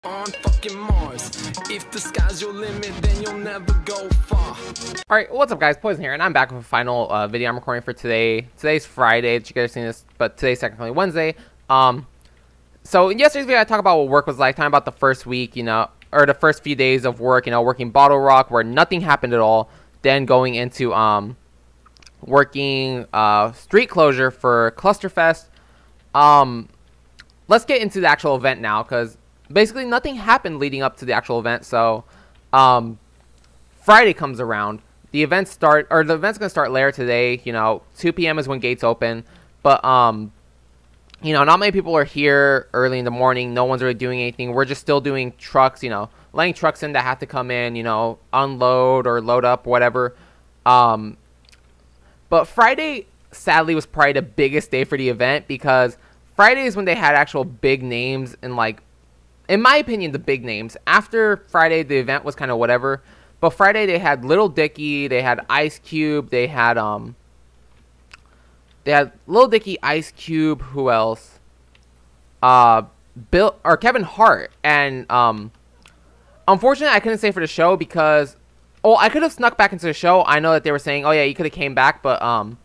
On fucking Mars. If the sky's your limit, then you'll never go far. Alright, what's up guys, Poison here, and I'm back with a final video I'm recording for today. Today's Friday, that you guys are seeing this, but today's technically Wednesday. So in yesterday's video I talked about what work was like, talking about the first week, you know, or the first few days of work, you know, working Bottle Rock, where nothing happened at all. Then going into, working, street closure for Clusterfest. Let's get into the actual event now, because basically nothing happened leading up to the actual event. So Friday comes around, the event's gonna start later today. You know, 2 p.m. is when gates open, but you know, not many people are here early in the morning. No one's really doing anything. We're just still doing trucks, you know, letting trucks in that have to come in, you know, unload or load up, whatever. But Friday sadly was probably the biggest day for the event, because Friday is when they had actual big names, and like, in my opinion, the big names. After Friday, the event was kind of whatever. But Friday, they had Lil Dickie, they had Ice Cube, they had Lil Dickie, Ice Cube, who else? Kevin Hart, and unfortunately, I couldn't stay for the show because, oh, I could have snuck back into the show. I know that they were saying, oh yeah, you could have came back, but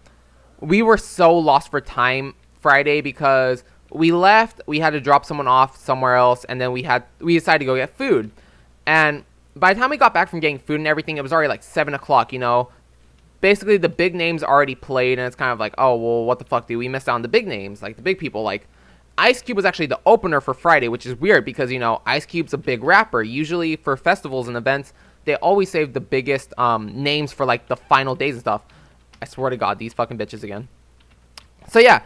we were so lost for time Friday because we left, we had to drop someone off somewhere else, and then we decided to go get food. And by the time we got back from getting food and everything, it was already like 7 o'clock, you know. Basically, the big names already played, and it's kind of like, oh, well, what the fuck, dude? We missed out on the big names, like the big people. Like, Ice Cube was actually the opener for Friday, which is weird because, you know, Ice Cube's a big rapper. Usually for festivals and events, they always save the biggest names for, like, the final days and stuff. I swear to God, these fucking bitches again. So, yeah,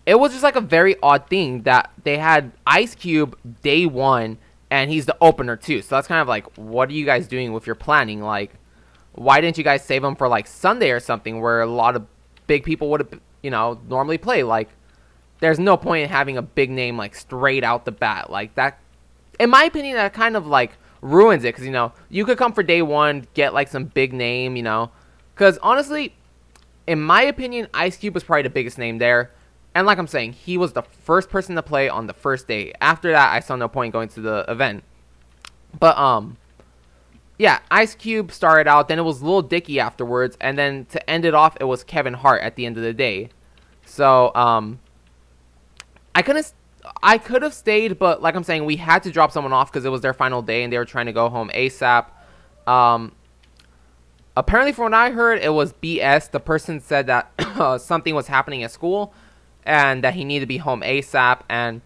it was just like a very odd thing that they had Ice Cube day one, and he's the opener too. So that's kind of like, what are you guys doing with your planning? Like, why didn't you guys save him for like Sunday or something, where a lot of big people would have, you know, normally play? Like, there's no point in having a big name like straight out the bat. Like, that, in my opinion, that kind of like ruins it, because, you know, you could come for day one, get like some big name, you know, because honestly, in my opinion, Ice Cube was probably the biggest name there. And like I'm saying, he was the first person to play on the first day. After that, I saw no point going to the event. But, yeah, Ice Cube started out, then it was Lil Dickie afterwards, and then to end it off, it was Kevin Hart at the end of the day. So, I could have stayed, but like I'm saying, we had to drop someone off because it was their final day, and they were trying to go home ASAP. Apparently, from what I heard, it was BS. The person said that something was happening at school, and that he needed to be home ASAP. And,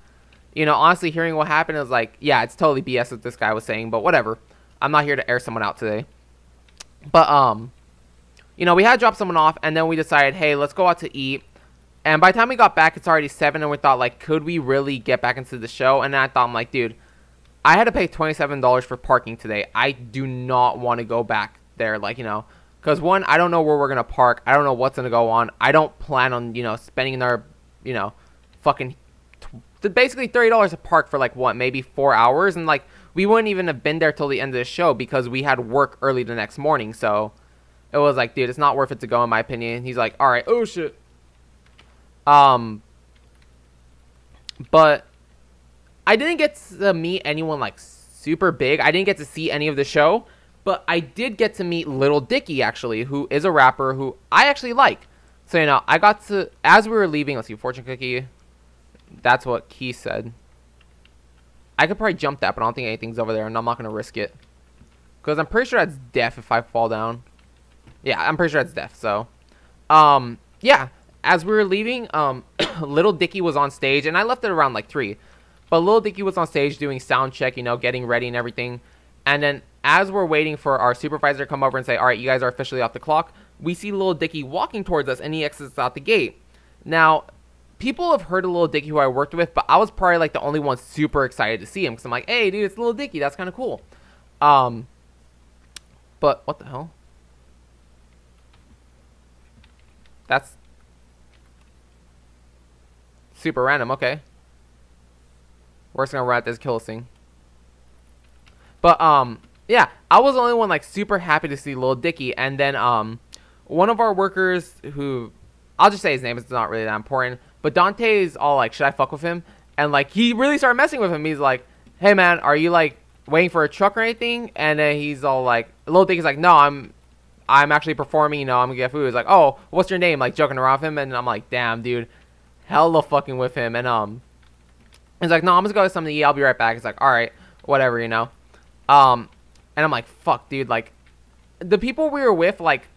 you know, honestly, hearing what happened, is like, yeah, it's totally BS what this guy was saying, but whatever. I'm not here to air someone out today. But, you know, we had to drop someone off, and then we decided, hey, let's go out to eat. And by the time we got back, it's already 7, and we thought, like, could we really get back into the show? And then I thought, I'm like, dude, I had to pay $27 for parking today. I do not want to go back there, like, you know, because, one, I don't know where we're going to park. I don't know what's going to go on. I don't plan on, you know, spending our, you know, fucking basically $30 a park for like, what, maybe 4 hours, and like, we wouldn't even have been there till the end of the show because we had work early the next morning. So it was like, dude, it's not worth it to go, in my opinion. He's like, all right, oh shit. But I didn't get to meet anyone like super big. I didn't get to see any of the show, but I did get to meet Lil Dickie, actually, who is a rapper who I actually like. So, you know, I got to, as we were leaving, let's see, fortune cookie. That's what Key said. I could probably jump that, but I don't think anything's over there, and I'm not going to risk it. Because I'm pretty sure that's death if I fall down. Yeah, I'm pretty sure that's death, so. Yeah, as we were leaving, Lil Dickie was on stage, and I left it around like 3. But Lil Dickie was on stage doing sound check, you know, getting ready and everything. And then, as we're waiting for our supervisor to come over and say, all right, you guys are officially off the clock, we see Lil Dickie walking towards us, and he exits out the gate. Now, people have heard of Lil Dickie who I worked with, but I was probably like the only one super excited to see him, because I'm like, hey, dude, it's Lil Dickie. That's kind of cool. But what the hell? That's super random. Okay. We're just gonna run at this kill thing. But, yeah, I was the only one, like, super happy to see Lil Dickie. And then, one of our workers who, I'll just say his name, it's not really that important, but Dante's all like, should I fuck with him? And, like, he really started messing with him. He's like, hey man, are you like waiting for a truck or anything? And then he's all like, Lil Dickie's like, no, I'm actually performing, you know, I'm gonna get food. He's like, oh, what's your name? Like joking around with him, and I'm like, damn, dude, hella fucking with him. And he's like, no, I'm just gonna go get something to eat. I'll be right back. He's like, all right, whatever, you know. And I'm like, fuck, dude, like, the people we were with, like,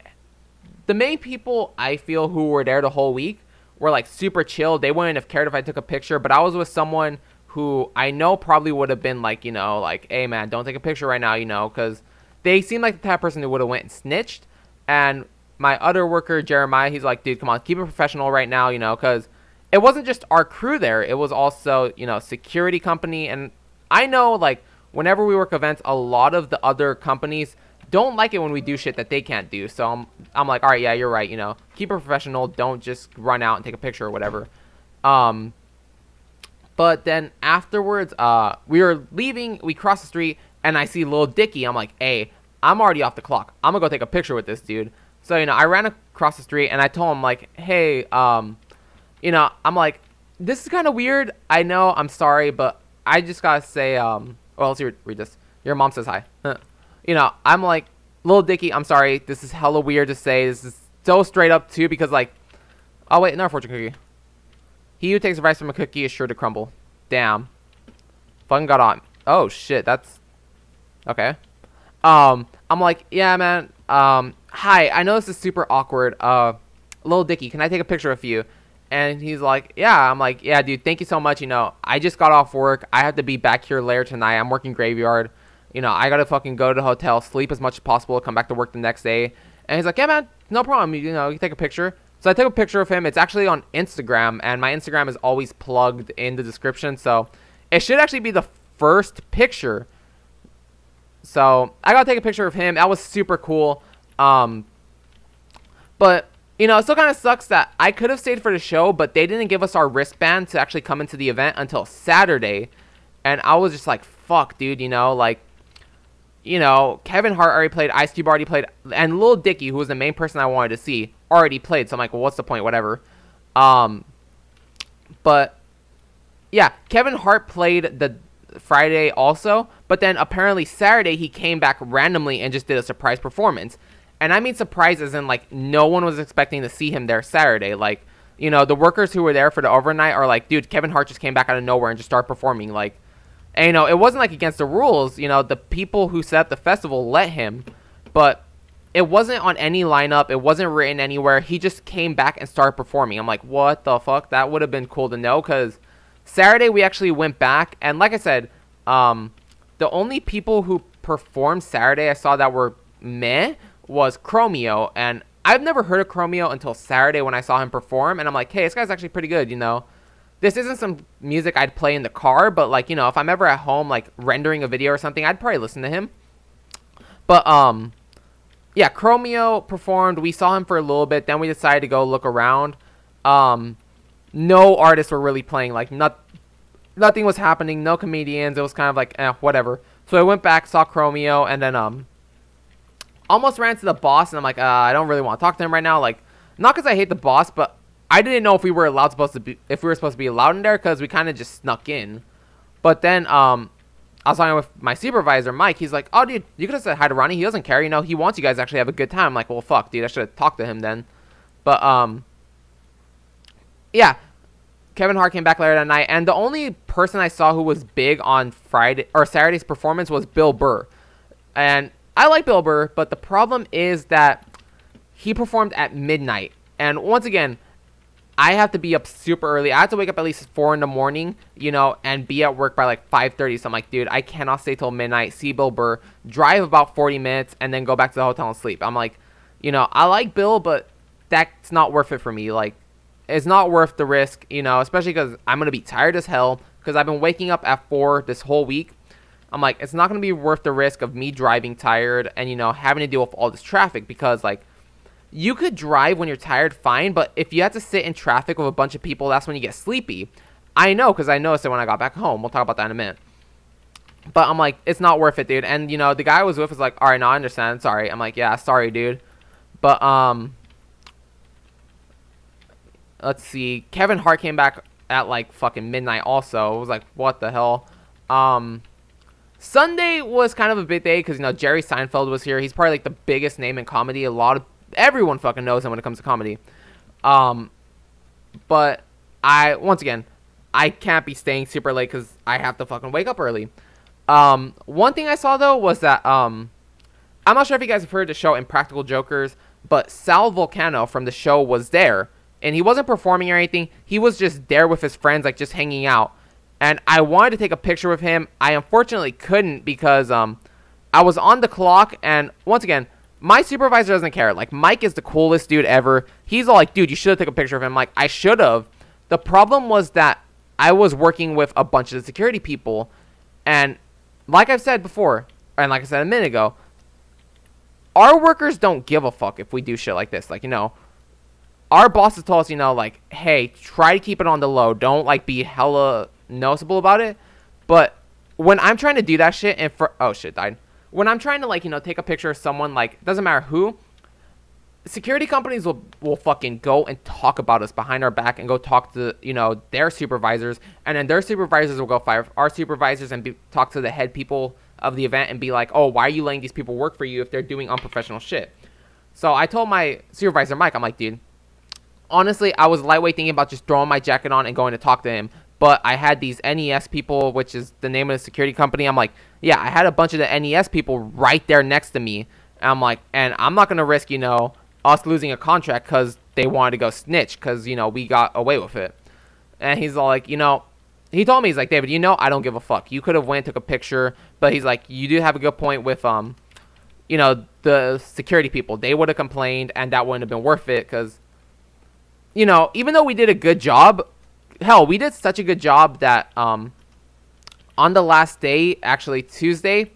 the main people I feel who were there the whole week were like super chill. They wouldn't have cared if I took a picture, but I was with someone who I know probably would have been like, you know, like, hey man, don't take a picture right now, you know, because they seem like the type of person who would have went and snitched. And my other worker, Jeremiah, he's like, dude, come on, keep it professional right now, you know, because it wasn't just our crew there. It was also, you know, security company. And I know, like, whenever we work events, a lot of the other companies don't like it when we do shit that they can't do. So I'm like, all right, yeah, you're right, you know, keep it professional. Don't just run out and take a picture or whatever. But then afterwards, we were leaving, we crossed the street, and I see Lil Dickie. I'm like, hey, I'm already off the clock. I'm gonna go take a picture with this dude. So, you know, I ran across the street, and I told him, like, hey, you know, I'm like, this is kind of weird. I know, I'm sorry, but I just gotta say, well, let's read this. Your mom says hi. You know, I'm like, Lil Dickie, I'm sorry. This is hella weird to say. This is so straight up, too, because, like, oh, wait, another fortune cookie. He who takes advice from a cookie is sure to crumble. Damn. Fucking got on. Oh, shit, that's... Okay. I'm like, yeah, man, hi, I know this is super awkward. Lil Dickie, can I take a picture of you? And he's like, yeah. I'm like, yeah, dude, thank you so much. You know, I just got off work. I have to be back here later tonight. I'm working graveyard. You know, I gotta fucking go to the hotel, sleep as much as possible, come back to work the next day. And he's like, yeah, man, no problem. You know, you take a picture. So I took a picture of him. It's actually on Instagram, and my Instagram is always plugged in the description. So it should actually be the first picture. So I gotta take a picture of him. That was super cool. But, you know, it still kind of sucks that I could have stayed for the show, but they didn't give us our wristband to actually come into the event until Saturday. And I was just like, fuck, dude, you know, like, you know, Kevin Hart already played, Ice Cube already played, and Lil Dickie, who was the main person I wanted to see, already played. So I'm like, well, what's the point? Whatever. But, yeah, Kevin Hart played the Friday also, but then apparently Saturday he came back randomly and just did a surprise performance. And I mean surprise as in, like, no one was expecting to see him there Saturday. Like, you know, the workers who were there for the overnight are like, dude, Kevin Hart just came back out of nowhere and just started performing. Like, and, you know, it wasn't, like, against the rules. You know, the people who set up the festival let him, but it wasn't on any lineup. It wasn't written anywhere. He just came back and started performing. I'm like, what the fuck? That would have been cool to know, because Saturday we actually went back, and like I said, the only people who performed Saturday I saw that were meh was Chromeo, and I've never heard of Chromeo until Saturday when I saw him perform, and I'm like, hey, this guy's actually pretty good, you know. This isn't some music I'd play in the car, but, like, you know, if I'm ever at home, like, rendering a video or something, I'd probably listen to him. But, yeah, Chromeo performed. We saw him for a little bit. Then we decided to go look around. No artists were really playing. Like, nothing was happening. No comedians. It was kind of like, whatever. So I went back, saw Chromeo, and then, almost ran to the boss, and I'm like, I don't really want to talk to him right now. Like, not because I hate the boss, but I didn't know if we were supposed to be allowed in there, because we kind of just snuck in. But then, I was talking with my supervisor, Mike. He's like, oh, dude, you could have said hi to Ronnie. He doesn't care. You know, he wants you guys to actually have a good time. I'm like, well, fuck, dude. I should have talked to him then. But, yeah. Kevin Hart came back later that night. And the only person I saw who was big on Friday or Saturday's performance was Bill Burr. And I like Bill Burr, but the problem is that he performed at midnight. And once again, I have to be up super early. I have to wake up at least 4 in the morning, you know, and be at work by like 5:30. So I'm like, dude, I cannot stay till midnight, see Bill Burr, drive about 40 minutes, and then go back to the hotel and sleep. I'm like, you know, I like Bill, but that's not worth it for me. Like, it's not worth the risk, you know, especially because I'm going to be tired as hell because I've been waking up at 4 this whole week. I'm like, it's not going to be worth the risk of me driving tired and, you know, having to deal with all this traffic because, like, you could drive when you're tired, fine, but if you have to sit in traffic with a bunch of people, that's when you get sleepy. I know, because I noticed it when I got back home. We'll talk about that in a minute. But I'm like, it's not worth it, dude. And, you know, the guy I was with was like, all right, no, I understand. Sorry. I'm like, yeah, sorry, dude. But, let's see. Kevin Hart came back at, like, fucking midnight also. It was like, what the hell? Sunday was kind of a big day because, you know, Jerry Seinfeld was here. He's probably like the biggest name in comedy. Everyone fucking knows him when it comes to comedy. But once again, I can't be staying super late because I have to fucking wake up early. One thing I saw though was that I'm not sure if you guys have heard the show Impractical Jokers, but Sal Vulcano from the show was there, and he wasn't performing or anything. He was just there with his friends, like just hanging out. And I wanted to take a picture with him. I unfortunately couldn't because I was on the clock, and once again, my supervisor doesn't care. Like, Mike is the coolest dude ever. He's all like, dude, you should have taken a picture of him. Like, I should have. The problem was that I was working with a bunch of the security people, and like I've said before, and like I said a minute ago, our workers don't give a fuck if we do shit like this. Like, you know, our bosses told us, you know, like, hey, try to keep it on the low. Don't, like, be hella noticeable about it. But when I'm trying to do that shit and oh, shit, died. When I'm trying to, like, you know, take a picture of someone, like, doesn't matter who, security companies will fucking go and talk about us behind our back and go talk to, you know, their supervisors. And then their supervisors will go fire our supervisors and talk to the head people of the event and be like, oh, why are you letting these people work for you if they're doing unprofessional shit? So I told my supervisor, Mike, I'm like, dude, honestly, I was lightweight thinking about just throwing my jacket on and going to talk to him. But I had these NES people, which is the name of the security company. I'm like, yeah, I had a bunch of the NES people right there next to me. And I'm like, and I'm not going to risk, you know, us losing a contract because they wanted to go snitch because, you know, we got away with it. And he's all like, you know, he told me, he's like, David, you know, I don't give a fuck. You could have went and took a picture. But he's like, you do have a good point with, you know, the security people. They would have complained and that wouldn't have been worth it because, you know, even though we did a good job, hell, we did such a good job that on the last day, actually Tuesday,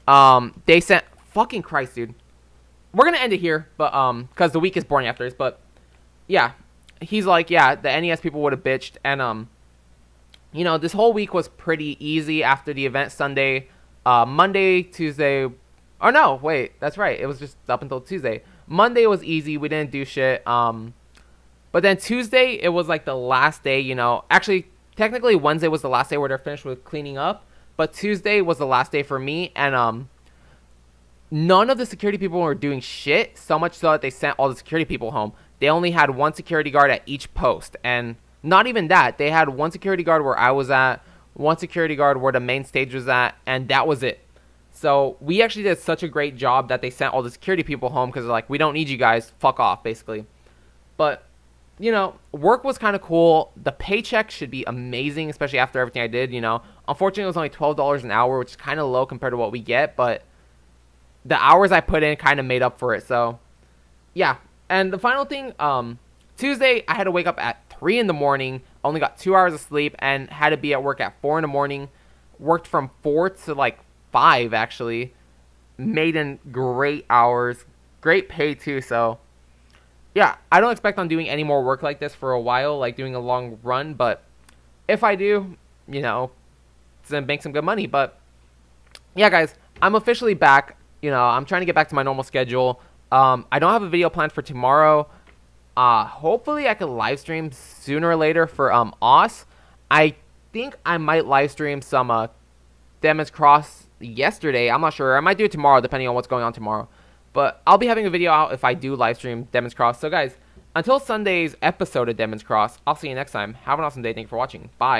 they sent, fucking Christ, dude. We're going to end it here, but because the week is boring after this, but yeah, he's like, yeah, the NES people would have bitched, and you know, this whole week was pretty easy after the event Sunday, Monday, Tuesday, or no, wait, that's right, it was just up until Tuesday. Monday was easy, we didn't do shit, but then Tuesday, it was like the last day, you know. Actually, technically, Wednesday was the last day where they're finished with cleaning up. But Tuesday was the last day for me. And none of the security people were doing shit. So much so that they sent all the security people home. They only had one security guard at each post. And not even that. They had one security guard where I was at. One security guard where the main stage was at. And that was it. So we actually did such a great job that they sent all the security people home. Because they're like, we don't need you guys. Fuck off, basically. But you know, work was kind of cool. The paycheck should be amazing, especially after everything I did, you know. Unfortunately, it was only $12 an hour, which is kind of low compared to what we get, but the hours I put in kind of made up for it. So, yeah. And the final thing, Tuesday, I had to wake up at 3 in the morning, only got 2 hours of sleep, and had to be at work at 4 in the morning. Worked from 4 to, like, 5, actually. Made in great hours. Great pay, too, so yeah, I don't expect on doing any more work like this for a while, like doing a long run, but if I do, you know, it's going to make some good money. But yeah, guys, I'm officially back. You know, I'm trying to get back to my normal schedule. I don't have a video planned for tomorrow. Hopefully I can live stream sooner or later for OS. I think I might live stream some Demon's Cross yesterday. I'm not sure. I might do it tomorrow depending on what's going on tomorrow. But I'll be having a video out if I do live stream Demon's Cross. So guys, until Sunday's episode of Demon's Cross, I'll see you next time. Have an awesome day. Thank you for watching. Bye.